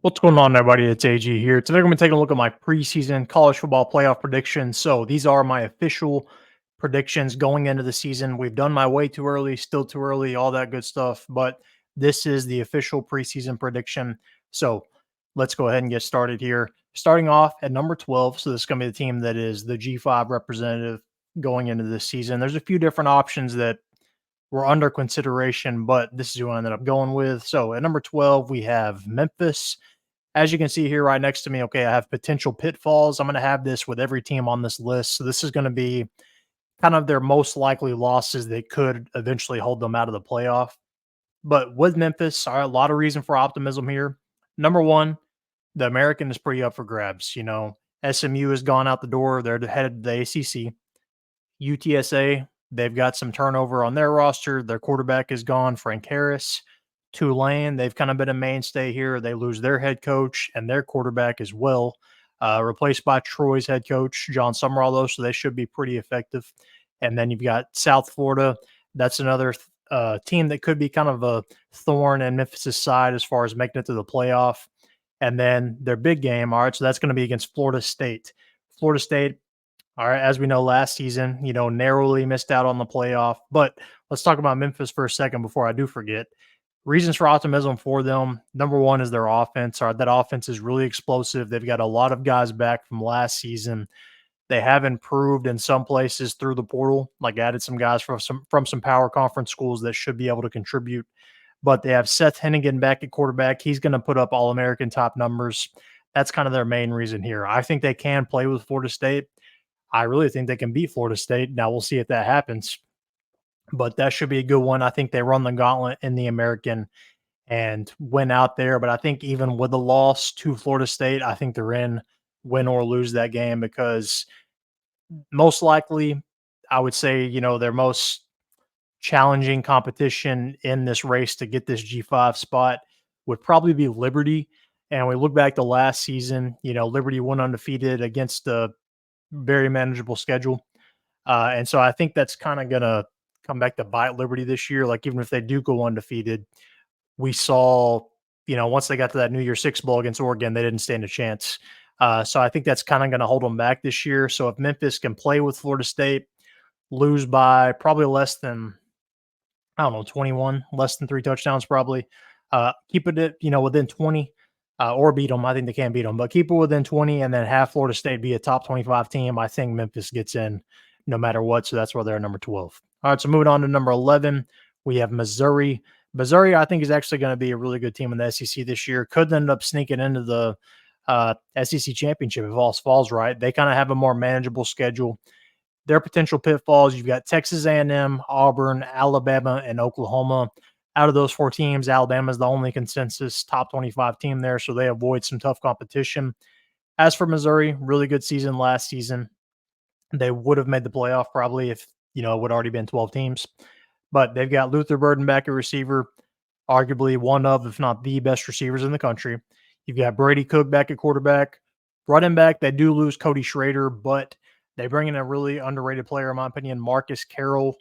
What's going on, everybody? It's AG here. Today, we're going to take a look at my preseason college football playoff predictions. So, these are my official predictions going into the season. We've done my way too early, still too early, all that good stuff. But this is the official preseason prediction. So, let's go ahead and get started here. Starting off at number 12. So, this is going to be the team that is the G5 representative going into this season. There's a few different options that were under consideration, but this is who I ended up going with. So, at number 12, we have Memphis. As you can see here right next to me, okay, I have potential pitfalls. I'm going to have this with every team on this list. So this is going to be kind of their most likely losses that could eventually hold them out of the playoff. But with Memphis, a lot of reason for optimism here. Number one, the American is pretty up for grabs. SMU has gone out the door. They're headed to the ACC. UTSA, they've got some turnover on their roster. Their quarterback is gone, Frank Harris. Tulane, they've kind of been a mainstay here. They lose their head coach and their quarterback as well, replaced by Troy's head coach, John Summerall, though, so they should be pretty effective. And then you've got South Florida. That's another team that could be kind of a thorn in Memphis' side as far as making it to the playoff. And then their big game, all right, so that's going to be against Florida State. Florida State, all right, as we know, last season, narrowly missed out on the playoff. But let's talk about Memphis for a second before I do forget. Reasons for optimism for them. Number one is their offense. That offense is really explosive. They've got a lot of guys back from last season. They have improved in some places through the portal, like added some guys from some power conference schools that should be able to contribute. But they have Seth Henigan back at quarterback. He's going to put up All-American top numbers. That's kind of their main reason here. I think they can play with Florida State. I really think they can beat Florida State. Now we'll see if that happens. But that should be a good one. I think they run the gauntlet in the American and win out there. But I think even with the loss to Florida State, I think they're in win or lose that game because most likely I would say, their most challenging competition in this race to get this G5 spot would probably be Liberty. And we look back to last season, Liberty went undefeated against a very manageable schedule. And so I think that's kind of going to come back to bite Liberty this year. Like, even if they do go undefeated, we saw, once they got to that New Year's Six Bowl against Oregon, they didn't stand a chance. So I think that's kind of going to hold them back this year. So if Memphis can play with Florida State, lose by probably less than, 21, less than 3 touchdowns probably, keep it at, within 20 or beat them. I think they can beat them, but keep it within 20 and then have Florida State be a top 25 team. I think Memphis gets in no matter what. So that's where they're number 12. All right, so moving on to number 11, we have Missouri. Missouri, I think, is actually going to be a really good team in the SEC this year. Could end up sneaking into the SEC championship if all falls right. They kind of have a more manageable schedule. Their potential pitfalls, you've got Texas A&M, Auburn, Alabama, and Oklahoma. Out of those 4 teams, Alabama is the only consensus top 25 team there, so they avoid some tough competition. As for Missouri, really good season last season. They would have made the playoff probably if, it would already been 12 teams. But they've got Luther Burden back at receiver, arguably one of, if not the best receivers in the country. You've got Brady Cook back at quarterback. Running back, they do lose Cody Schrader, but they bring in a really underrated player, in my opinion, Marcus Carroll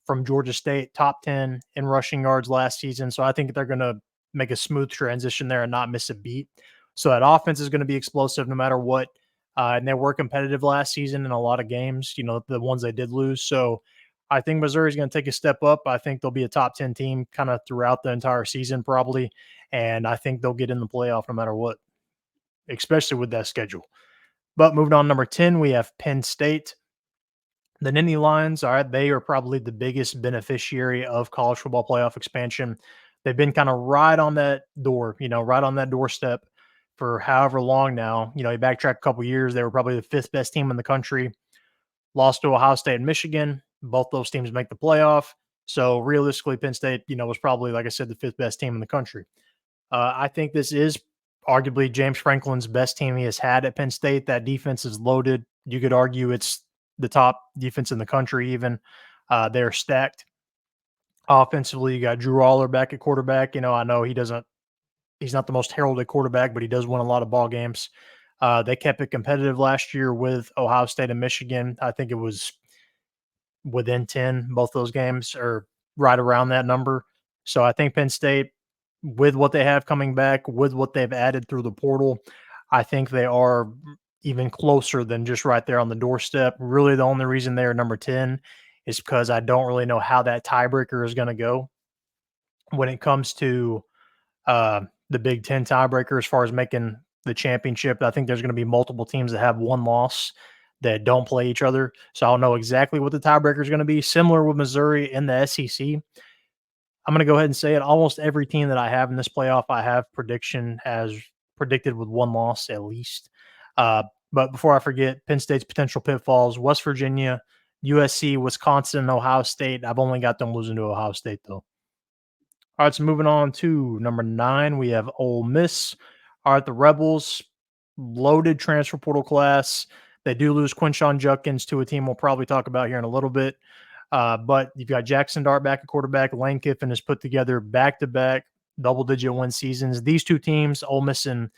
from Georgia State, top 10 in rushing yards last season. So I think they're going to make a smooth transition there and not miss a beat. So that offense is going to be explosive no matter what. And they were competitive last season in a lot of games, the ones they did lose. So I think Missouri's going to take a step up. I think they'll be a top 10 team kind of throughout the entire season probably. And I think they'll get in the playoff no matter what, especially with that schedule. But moving on, number 10, we have Penn State. The Nittany Lions, all right, they are probably the biggest beneficiary of college football playoff expansion. They've been kind of right on that door, right on that doorstep for however long now. You backtrack a couple years, they were probably the 5th best team in the country. Lost to Ohio State and Michigan. Both those teams make the playoff. So realistically, Penn State, was probably, like I said, the 5th best team in the country. I think this is arguably James Franklin's best team he has had at Penn State. That defense is loaded. You could argue it's the top defense in the country even. They're stacked. Offensively, you got Drew Aller back at quarterback. I know he's not the most heralded quarterback, but he does win a lot of ball games. They kept it competitive last year with Ohio State and Michigan. I think it was within 10, both those games, or right around that number. So I think Penn State, with what they have coming back, with what they've added through the portal, I think they are even closer than just right there on the doorstep. Really, the only reason they're number 10 is because I don't really know how that tiebreaker is going to go when it comes to uh, the Big Ten tiebreaker as far as making the championship. I think there's going to be multiple teams that have one loss that don't play each other. So I don't know exactly what the tiebreaker is going to be. Similar with Missouri in the SEC. I'm going to go ahead and say it. Almost every team that I have in this playoff, I have prediction as predicted with one loss at least. Uh, but before I forget, Penn State's potential pitfalls: West Virginia, USC, Wisconsin, and Ohio State. I've only got them losing to Ohio State though. All right, so moving on to number 9, we have Ole Miss. All right, the Rebels, loaded transfer portal class. They do lose Quinshon Judkins to a team we'll probably talk about here in a little bit. But you've got Jaxson Dart back at quarterback. Lane Kiffin has put together back-to-back double-digit win seasons. These two teams, Ole Miss and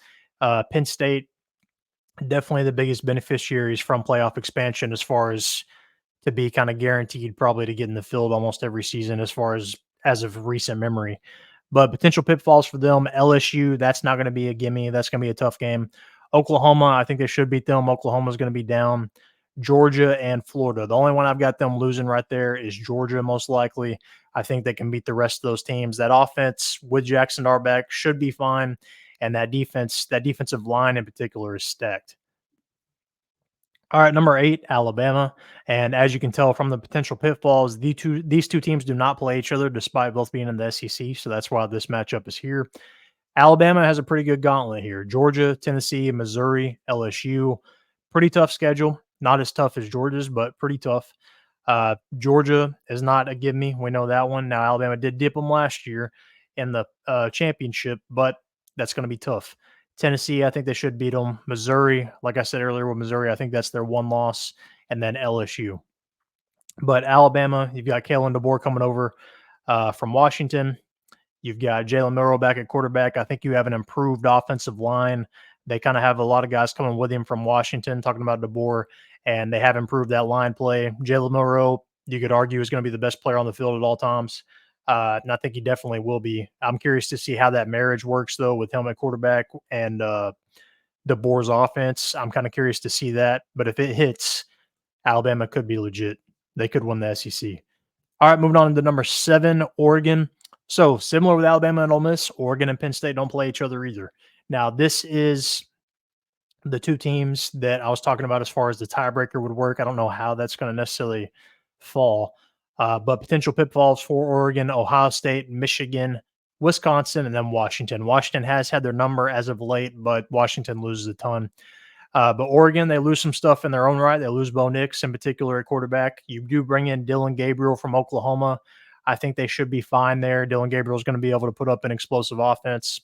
Penn State, definitely the biggest beneficiaries from playoff expansion as far as to be kind of guaranteed probably to get in the field almost every season as of recent memory. But potential pitfalls for them: LSU, that's not going to be a gimme. That's going to be a tough game. Oklahoma, I think they should beat them. Oklahoma's going to be down. Georgia and Florida. The only one I've got them losing right there is Georgia, most likely. I think they can beat the rest of those teams. That offense with Jaxson Dart back should be fine. And that defensive line in particular is stacked. All right, number 8, Alabama. And as you can tell from the potential pitfalls, these two teams do not play each other despite both being in the SEC. So that's why this matchup is here. Alabama has a pretty good gauntlet here: Georgia, Tennessee, Missouri, LSU. Pretty tough schedule. Not as tough as Georgia's, but pretty tough. Georgia is not a give me. We know that one. Now, Alabama did dip them last year in the championship, but that's going to be tough. Tennessee, I think they should beat them. Missouri, like I said earlier with Missouri, I think that's their one loss. And then LSU. But Alabama, you've got Kalen DeBoer coming over from Washington. You've got Jalen Milroe back at quarterback. I think you have an improved offensive line. They kind of have a lot of guys coming with him from Washington, talking about DeBoer, and they have improved that line play. Jalen Milroe, you could argue, is going to be the best player on the field at all times. And I think he definitely will be. I'm curious to see how that marriage works, though, with him at quarterback and DeBoer's offense. I'm kind of curious to see that. But if it hits, Alabama could be legit. They could win the SEC. All right, moving on to number 7, Oregon. So similar with Alabama and Ole Miss, Oregon and Penn State don't play each other either. Now, this is the two teams that I was talking about as far as the tiebreaker would work. I don't know how that's going to necessarily fall, but potential pitfalls for Oregon: Ohio State, Michigan, Wisconsin, and then Washington. Washington has had their number as of late, but Washington loses a ton. But Oregon, they lose some stuff in their own right. They lose Bo Nix in particular at quarterback. You do bring in Dillon Gabriel from Oklahoma. I think they should be fine there. Dillon Gabriel is going to be able to put up an explosive offense.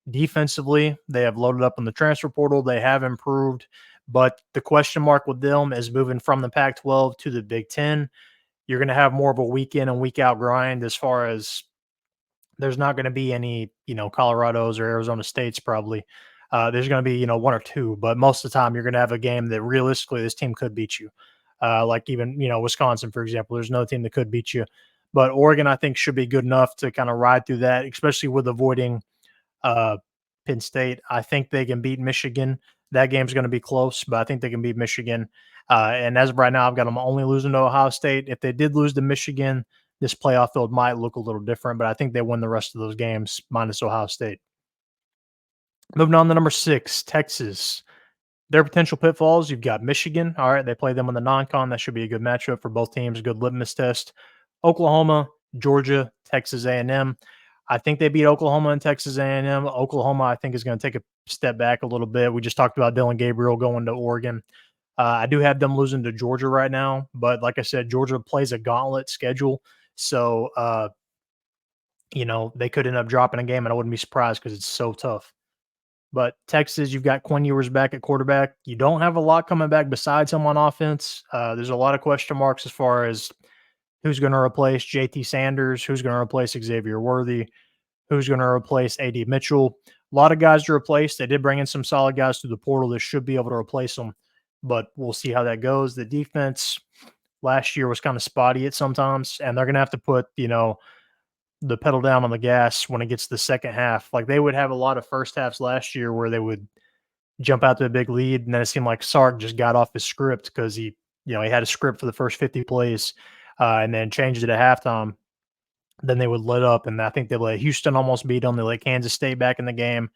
Defensively, they have loaded up on the transfer portal. They have improved, but the question mark with them is moving from the Pac-12 to the Big Ten. You're going to have more of a week in and week out grind as far as there's not going to be any, Colorados or Arizona States probably. There's going to be, one or two, but most of the time you're going to have a game that realistically this team could beat you. Like even, Wisconsin, for example, there's no team that could beat you. But Oregon, I think, should be good enough to kind of ride through that, especially with avoiding Penn State. I think they can beat Michigan. That game's going to be close, but I think they can beat Michigan. And as of right now, I've got them only losing to Ohio State. If they did lose to Michigan, this playoff field might look a little different, but I think they win the rest of those games minus Ohio State. Moving on to number 6, Texas. Their potential pitfalls: you've got Michigan. All right, they play them in the non-con. That should be a good matchup for both teams. Good litmus test. Oklahoma, Georgia, Texas A&M. I think they beat Oklahoma and Texas A&M. Oklahoma, I think, is going to take a step back a little bit. We just talked about Dillon Gabriel going to Oregon. I do have them losing to Georgia right now, but like I said, Georgia plays a gauntlet schedule. So, they could end up dropping a game, and I wouldn't be surprised because it's so tough. But Texas, you've got Quinn Ewers back at quarterback. You don't have a lot coming back besides him on offense. There's a lot of question marks as far as who's going to replace JT Sanders, who's going to replace Xavier Worthy, who's going to replace AD Mitchell. A lot of guys to replace. They did bring in some solid guys through the portal that should be able to replace them, but we'll see how that goes. The defense last year was kind of spotty at sometimes, and they're going to have to put, the pedal down on the gas when it gets to the second half. Like, they would have a lot of first halves last year where they would jump out to a big lead, and then it seemed like Sark just got off his script because he had a script for the first 50 plays, and then changed it at halftime. Then they would let up, and I think they let Houston almost beat them. They let Kansas State back in the game.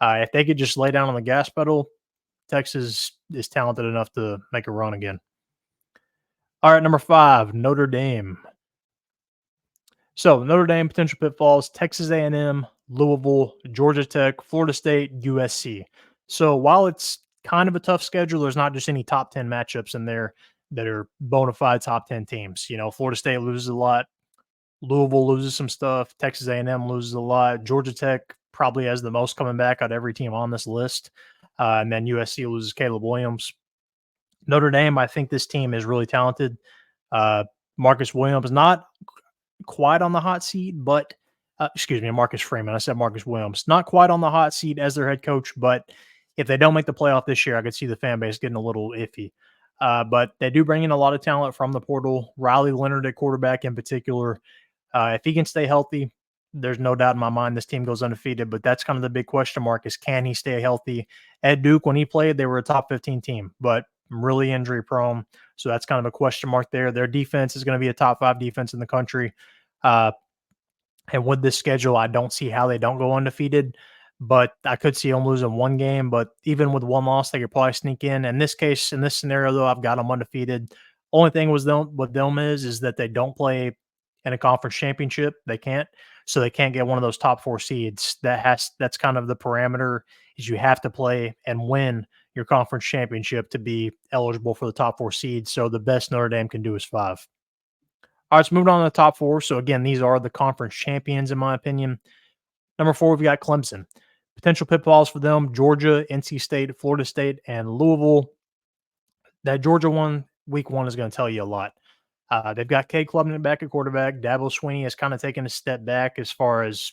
If they could just lay down on the gas pedal, Texas is talented enough to make a run again. All right, number 5, Notre Dame. So Notre Dame potential pitfalls: Texas A&M, Louisville, Georgia Tech, Florida State, USC. So while it's kind of a tough schedule, there's not just any top 10 matchups in there that are bona fide top 10 teams. Florida State loses a lot. Louisville loses some stuff. Texas A&M loses a lot. Georgia Tech probably has the most coming back out of every team on this list. And then USC loses Caleb Williams. Notre Dame, I think this team is really talented. Marcus Williams, not quite on the hot seat, but Marcus Freeman. I said Marcus Williams. Not quite on the hot seat as their head coach, but if they don't make the playoff this year, I could see the fan base getting a little iffy. But they do bring in a lot of talent from the portal. Riley Leonard at quarterback in particular. If he can stay healthy, there's no doubt in my mind this team goes undefeated, but that's kind of the big question mark is, can he stay healthy? At Duke, when he played, they were a top 15 team, but really injury prone. So that's kind of a question mark there. Their defense is going to be a top 5 defense in the country. And with this schedule, I don't see how they don't go undefeated, but I could see them losing one game. But even with one loss, they could probably sneak in. In this case, in this scenario, though, I've got them undefeated. Only thing with them is that they don't play in a conference championship. They can't. So they can't get one of those top 4 seeds. That's kind of the parameter, is you have to play and win your conference championship to be eligible for the top 4 seeds. So the best Notre Dame can do is 5. All right, so moving on to the top 4. So again, these are the conference champions, in my opinion. Number 4, we've got Clemson. Potential pitfalls for them: Georgia, NC State, Florida State, and Louisville. That Georgia one, week 1, is going to tell you a lot. They've got Cade Klubnik back at quarterback. Dabo Sweeney has kind of taken a step back as far as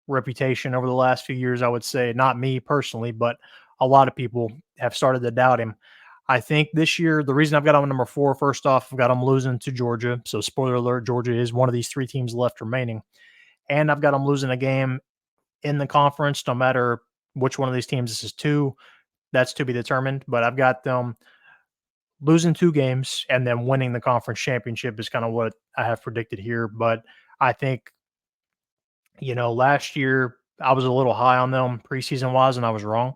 reputation over the last few years, I would say. Not me personally, but a lot of people have started to doubt him. I think this year, the reason I've got him number 4, first off, I've got him losing to Georgia. So spoiler alert, Georgia is one of these 3 teams left remaining. And I've got them losing a game in the conference, no matter which one of these teams this is to. That's to be determined. But I've got them losing 2 games and then winning the conference championship is kind of what I have predicted here. But I think, last year I was a little high on them preseason wise, and I was wrong.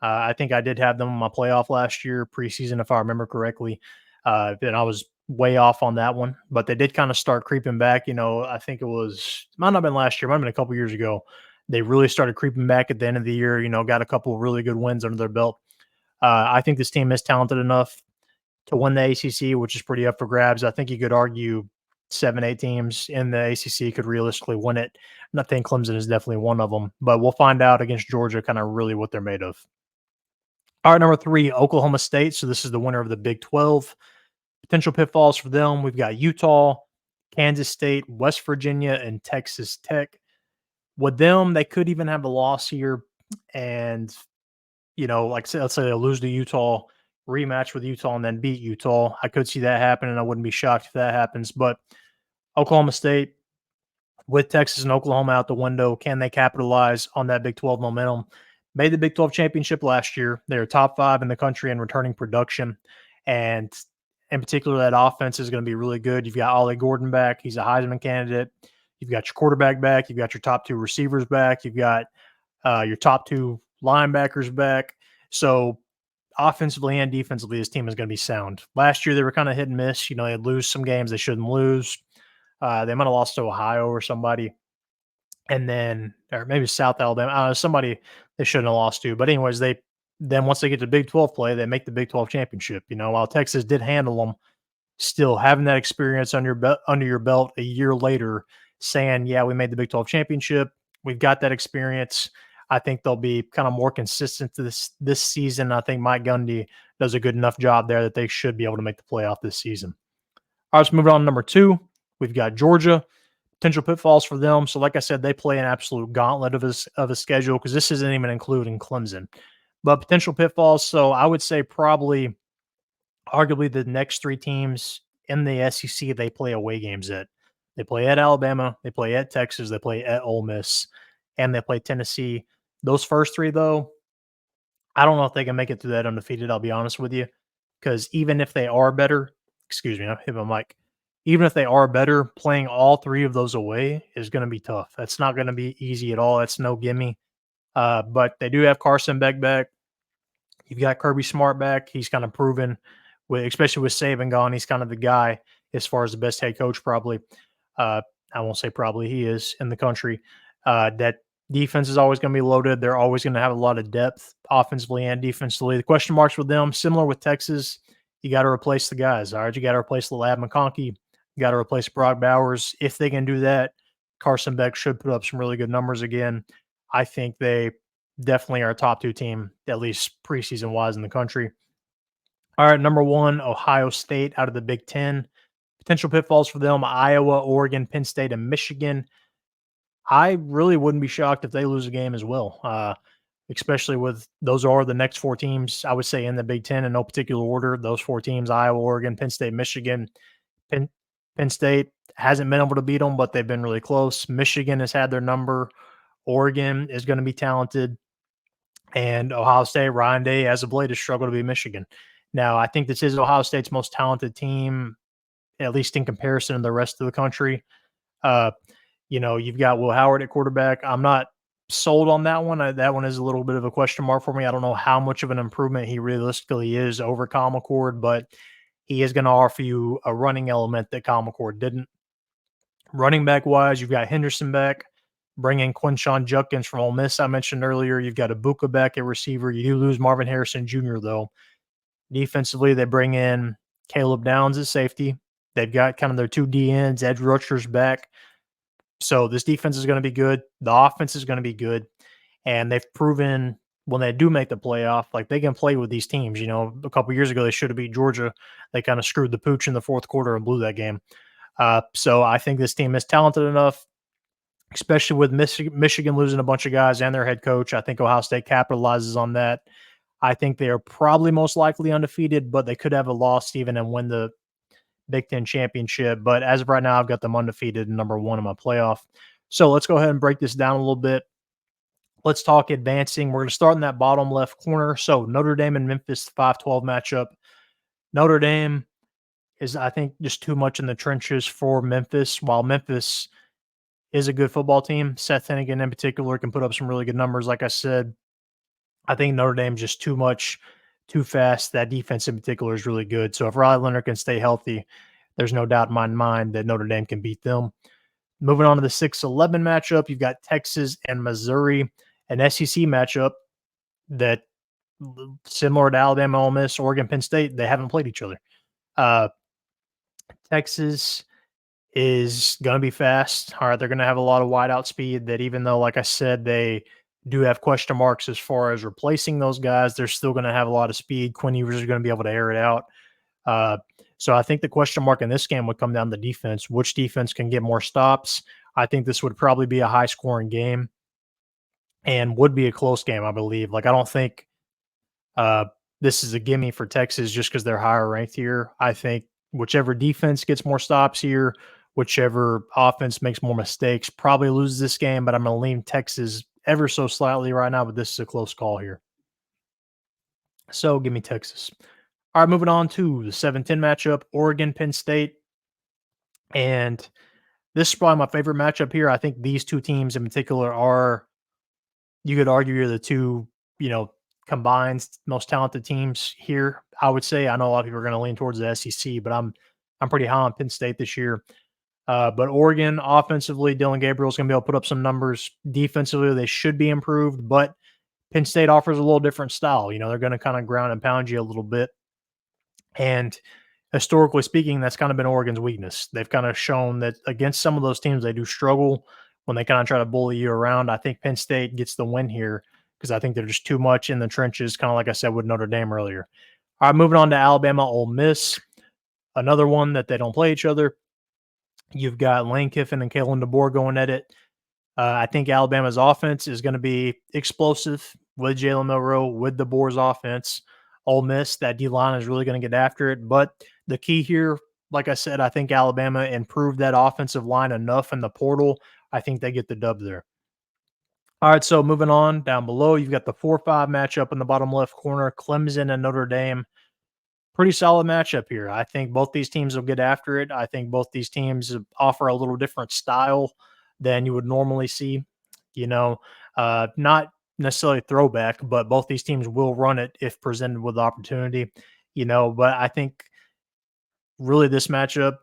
I think I did have them in my playoff last year, preseason, if I remember correctly. And I was way off on that one, but they did kind of start creeping back. I think might not have been last year, might have been a couple years ago. They really started creeping back at the end of the year, got a couple of really good wins under their belt. I think this team is talented enough to win the ACC, which is pretty up for grabs. I think you could argue 7, 8 teams in the ACC could realistically win it. And I think Clemson is definitely one of them, but we'll find out against Georgia kind of really what they're made of. All right, number 3, Oklahoma State. So this is the winner of the Big 12. Potential pitfalls for them: we've got Utah, Kansas State, West Virginia, and Texas Tech. With them, they could even have a loss here. And, let's say they lose to Utah, rematch with Utah, and then beat Utah. I could see that happen, and I wouldn't be shocked if that happens. But Oklahoma State, with Texas and Oklahoma out the window, can they capitalize on that Big 12 momentum? Made the Big 12 championship last year. They're top 5 in the country in returning production. And in particular, that offense is going to be really good. You've got Ollie Gordon back. He's a Heisman candidate. You've got your quarterback back. You've got your top 2 receivers back. You've got your top 2 linebackers back. So offensively and defensively, this team is going to be sound. Last year, they were kind of hit and miss. They'd lose some games they shouldn't lose. They might have lost to Ohio or somebody. And then, or maybe South Alabama, somebody they shouldn't have lost to. But anyways, then once they get to Big 12 play, they make the Big 12 championship. While Texas did handle them, still having that experience under your belt a year later, saying, yeah, we made the Big 12 championship. We've got that experience. I think they'll be kind of more consistent to this season. I think Mike Gundy does a good enough job there that they should be able to make the playoff this season. All right, let's move on to number 2. We've got Georgia. Potential pitfalls for them. So like I said, they play an absolute gauntlet of a schedule, because this isn't even including Clemson. But potential pitfalls, so I would say probably arguably the next 3 teams in the SEC they play away games at. They play at Alabama, they play at Texas, they play at Ole Miss, and they play Tennessee. Those first three, though, I don't know if they can make it through that undefeated, I'll be honest with you, because even if they are better, excuse me, I hit my mic. Even if they are better, playing all three of those away is going to be tough. That's not going to be easy at all. That's no gimme. But they do have Carson Beck back. You've got Kirby Smart back. He's kind of proven, especially with Saban gone, he's kind of the guy as far as the best head coach probably. I won't say probably, he is in the country. That defense is always going to be loaded. They're always going to have a lot of depth offensively and defensively. The question marks with them, similar with Texas, you got to replace the guys. All right, you got to replace Ladd McConkey. You got to replace Brock Bowers. If they can do that, Carson Beck should put up some really good numbers again. I think they definitely are a top two team, at least preseason wise in the country. All right, number one, Ohio State out of the Big Ten. Potential pitfalls for them: Iowa, Oregon, Penn State, and Michigan. I really wouldn't be shocked if they lose a game as well, especially with those are the next four teams, I would say, in the Big Ten in no particular order. Those four teams: Iowa, Oregon, Penn State, Michigan. Penn State hasn't been able to beat them, but they've been really close. Michigan has had their number. Oregon is going to be talented. And Ohio State, Ryan Day, as of late, has struggled to beat Michigan. Now, I think this is Ohio State's most talented team, at least in comparison to the rest of the country. You've got Will Howard at quarterback. I'm not sold on that one. That one is a little bit of a question mark for me. I don't know how much of an improvement he realistically is over Kyle McCord, but he is going to offer you a running element that Kyle McCord didn't. Running back wise, you've got Henderson back. Bring in Quinshon Judkins from Ole Miss, I mentioned earlier. You've got Ibuka back at receiver. You do lose Marvin Harrison Jr., though. Defensively, they bring in Caleb Downs as safety. They've got kind of their two DNs, Edge Rushers back. So this defense is going to be good. The offense is going to be good. And they've proven when they do make the playoff, like they can play with these teams. A couple years ago, they should have beat Georgia. They kind of screwed the pooch in the fourth quarter and blew that game. So I think this team is talented enough, especially with Michigan losing a bunch of guys and their head coach. I think Ohio State capitalizes on that. I think they are probably most likely undefeated, but they could have a loss even and win the Big Ten championship. But as of right now, I've got them undefeated and number one in my playoff. So let's go ahead and break this down a little bit. Let's talk advancing. We're going to start in that bottom left corner. So Notre Dame and Memphis 5-12 matchup. Notre Dame is, I think, just too much in the trenches for Memphis. While Memphis is a good football team, Seth Henigan in particular can put up some really good numbers. Like I said, I think Notre Dame's just too much, too fast. That defense in particular is really good. So if Riley Leonard can stay healthy, there's no doubt in my mind that Notre Dame can beat them. Moving on to the 6-11 matchup, you've got Texas and Missouri, an SEC matchup that, similar to Alabama, Ole Miss, Oregon, Penn State, they haven't played each other. Texas is going to be fast. All right, they're going to have a lot of wideout speed that, even though, like I said, they do have question marks as far as replacing those guys, they're still going to have a lot of speed. Quinn Ewers is going to be able to air it out. So I think the question mark in this game would come down to defense. Which defense can get more stops? I think this would probably be a high-scoring game and would be a close game, I believe. Like, I don't think this is a gimme for Texas just because they're higher ranked here. I think whichever defense gets more stops here, whichever offense makes more mistakes, probably loses this game, but I'm going to lean Texas ever so slightly right now, but this is a close call here. So give me Texas. All right, moving on to the 7-10 matchup, Oregon, Penn State. And this is probably my favorite matchup here. I think these two teams in particular are, you could argue, are the two, combined most talented teams here, I would say. I know a lot of people are going to lean towards the SEC, but I'm pretty high on Penn State this year. But Oregon, offensively, Dillon Gabriel is going to be able to put up some numbers. Defensively, they should be improved, but Penn State offers a little different style. They're going to kind of ground and pound you a little bit. And historically speaking, that's kind of been Oregon's weakness. They've kind of shown that against some of those teams, they do struggle when they kind of try to bully you around. I think Penn State gets the win here because I think they're just too much in the trenches, kind of like I said with Notre Dame earlier. All right, moving on to Alabama, Ole Miss. Another one that they don't play each other. You've got Lane Kiffin and Kalen DeBoer going at it. I think Alabama's offense is going to be explosive with Jalen Milroe, with DeBoer's offense. Ole Miss, that D-line is really going to get after it. But the key here like I said, I think Alabama improved that offensive line enough in the portal. I think they get the dub there. All right, so moving on down below, you've got the 4-5 matchup in the bottom left corner, Clemson and Notre Dame. Pretty solid matchup here. I think both these teams will get after it. I think both these teams offer a little different style than you would normally see. You know, not necessarily throwback, but both these teams will run it if presented with the opportunity. But I think really this matchup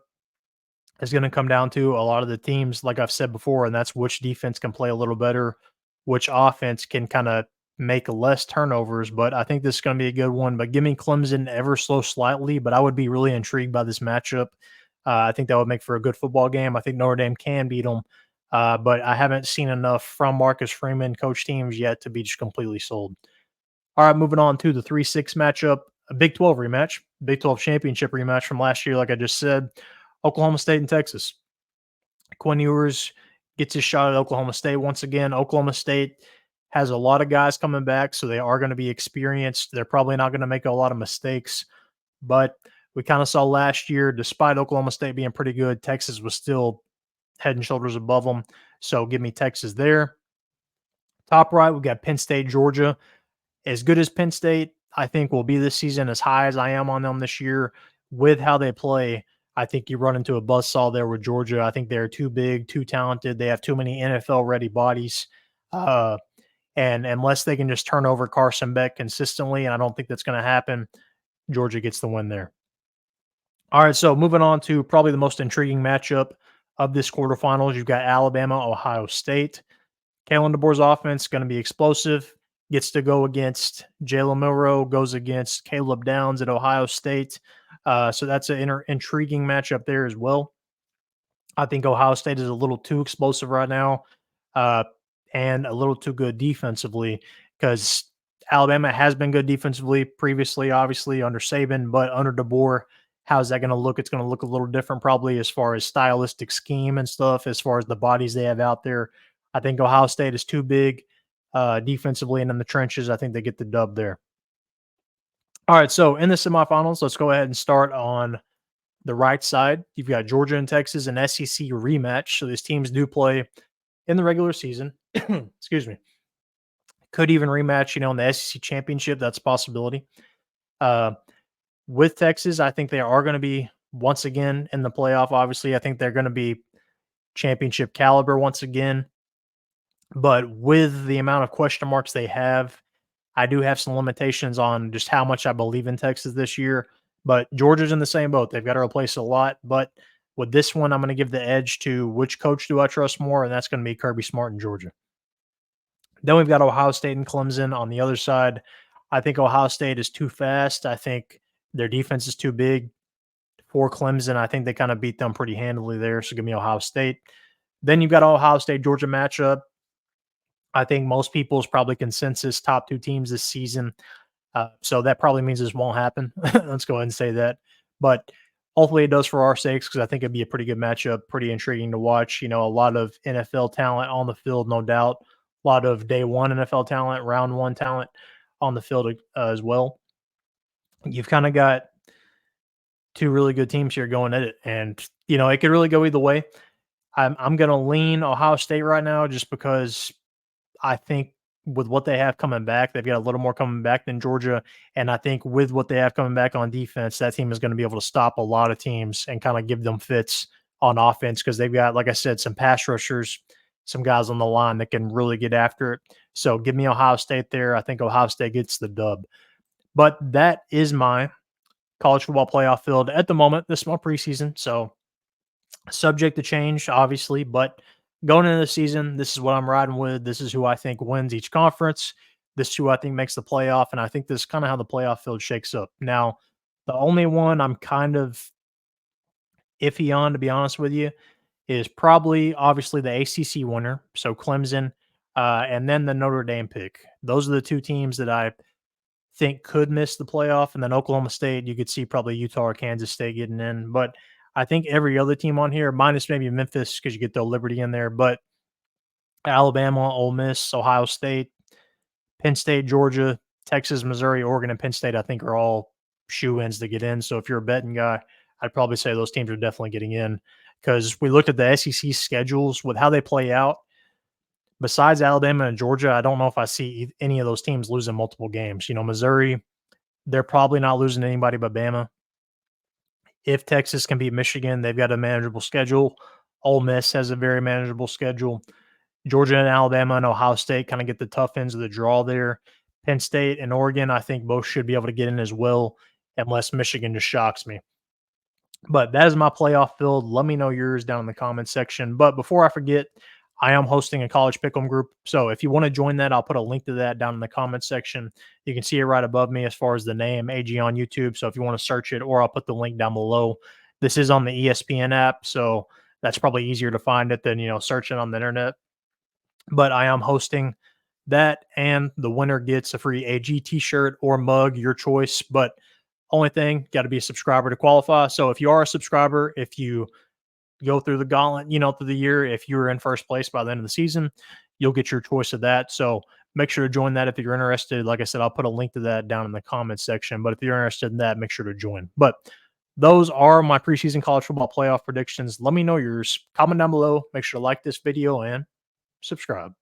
is going to come down to a lot of the teams, like I've said before, and that's which defense can play a little better, which offense can kind of make less turnovers. But I think this is going to be a good one. But give me Clemson ever so slightly, but I would be really intrigued by this matchup. I think that would make for a good football game. I think Notre Dame can beat them, but I haven't seen enough from Marcus Freeman coach teams yet to be just completely sold. All right, moving on to the 3-6 matchup, a Big 12 rematch, Big 12 championship rematch from last year, like I just said. Oklahoma State and Texas. Quinn Ewers gets his shot at Oklahoma State once again. Oklahoma State has a lot of guys coming back, so they are going to be experienced. They're probably not going to make a lot of mistakes, but we kind of saw last year, despite Oklahoma State being pretty good, Texas was still head and shoulders above them. So give me Texas there. Top right, we've got Penn State, Georgia. As good as Penn State, I think, will be this season, as high as I am on them this year, with how they play, I think you run into a buzzsaw there with Georgia. I think they're too big, too talented. They have too many NFL-ready bodies. And unless they can just turn over Carson Beck consistently, and I don't think that's going to happen, Georgia gets the win there. All right, so moving on to probably the most intriguing matchup of this quarterfinals. You've got Alabama, Ohio State. Kalen DeBoer's offense going to be explosive. Gets to go against Jalen Milroe, goes against Caleb Downs at Ohio State. So that's an intriguing matchup there as well. I think Ohio State is a little too explosive right now and a little too good defensively, because Alabama has been good defensively previously, obviously, under Saban, but under DeBoer, how's that going to look? It's going to look a little different probably as far as stylistic scheme and stuff, as far as the bodies they have out there. I think Ohio State is too big defensively and in the trenches. I think they get the dub there. All right, so in the semifinals, let's go ahead and start on the right side. You've got Georgia and Texas, an SEC rematch. So these teams do play in the regular season. Excuse me. Could even rematch, in the SEC championship. That's a possibility. With Texas, I think they are going to be once again in the playoff. Obviously, I think they're going to be championship caliber once again. But with the amount of question marks they have, I do have some limitations on just how much I believe in Texas this year. But Georgia's in the same boat. They've got to replace a lot. But with this one, I'm going to give the edge to which coach do I trust more, and that's going to be Kirby Smart in Georgia. Then we've got Ohio State and Clemson on the other side. I think Ohio State is too fast. I think their defense is too big for Clemson. I think they kind of beat them pretty handily there. So give me Ohio State. Then you've got Ohio State-Georgia matchup. I think most people's probably consensus top two teams this season. So that probably means this won't happen. Let's go ahead and say that. But hopefully it does for our sakes, because I think it'd be a pretty good matchup, pretty intriguing to watch. A lot of NFL talent on the field, no doubt. A lot of day one NFL talent, round one talent on the field as well. You've kind of got two really good teams here going at it. And, it could really go either way. I'm going to lean Ohio State right now just because I think with what they have coming back, they've got a little more coming back than Georgia. And I think with what they have coming back on defense, that team is going to be able to stop a lot of teams and kind of give them fits on offense, because they've got, like I said, some pass rushers, some guys on the line that can really get after it. So give me Ohio State there. I think Ohio State gets the dub. But that is my college football playoff field at the moment. This is my preseason, so subject to change, obviously, but going into the season, this is what I'm riding with. This is who I think wins each conference. This is who I think makes the playoff, and I think this is kind of how the playoff field shakes up. Now, the only one I'm kind of iffy on, to be honest with you, is probably obviously the ACC winner, so Clemson, and then the Notre Dame pick. Those are the two teams that I think could miss the playoff, and then Oklahoma State, you could see probably Utah or Kansas State getting in. But I think every other team on here, minus maybe Memphis because you get the Liberty in there, but Alabama, Ole Miss, Ohio State, Penn State, Georgia, Texas, Missouri, Oregon, and Penn State, I think are all shoe-ins to get in. So if you're a betting guy, I'd probably say those teams are definitely getting in, because we looked at the SEC schedules with how they play out. Besides Alabama and Georgia, I don't know if I see any of those teams losing multiple games. Missouri, they're probably not losing to anybody but Bama. If Texas can beat Michigan, they've got a manageable schedule. Ole Miss has a very manageable schedule. Georgia and Alabama and Ohio State kind of get the tough ends of the draw there. Penn State and Oregon, I think both should be able to get in as well, unless Michigan just shocks me. But that is my playoff field. Let me know yours down in the comments section. But before I forget, I am hosting a college pick'em group. So if you want to join that, I'll put a link to that down in the comments section. You can see it right above me as far as the name, AG on YouTube. So if you want to search it, or I'll put the link down below. This is on the ESPN app, so that's probably easier to find it than, searching on the internet. But I am hosting that, and the winner gets a free AG t-shirt or mug, your choice. But only thing, got to be a subscriber to qualify. So if you are a subscriber, if you go through the gauntlet, through the year, if you're in first place by the end of the season, you'll get your choice of that. So make sure to join that if you're interested. Like I said, I'll put a link to that down in the comments section. But if you're interested in that, make sure to join. But those are my preseason college football playoff predictions. Let me know yours. Comment down below. Make sure to like this video and subscribe.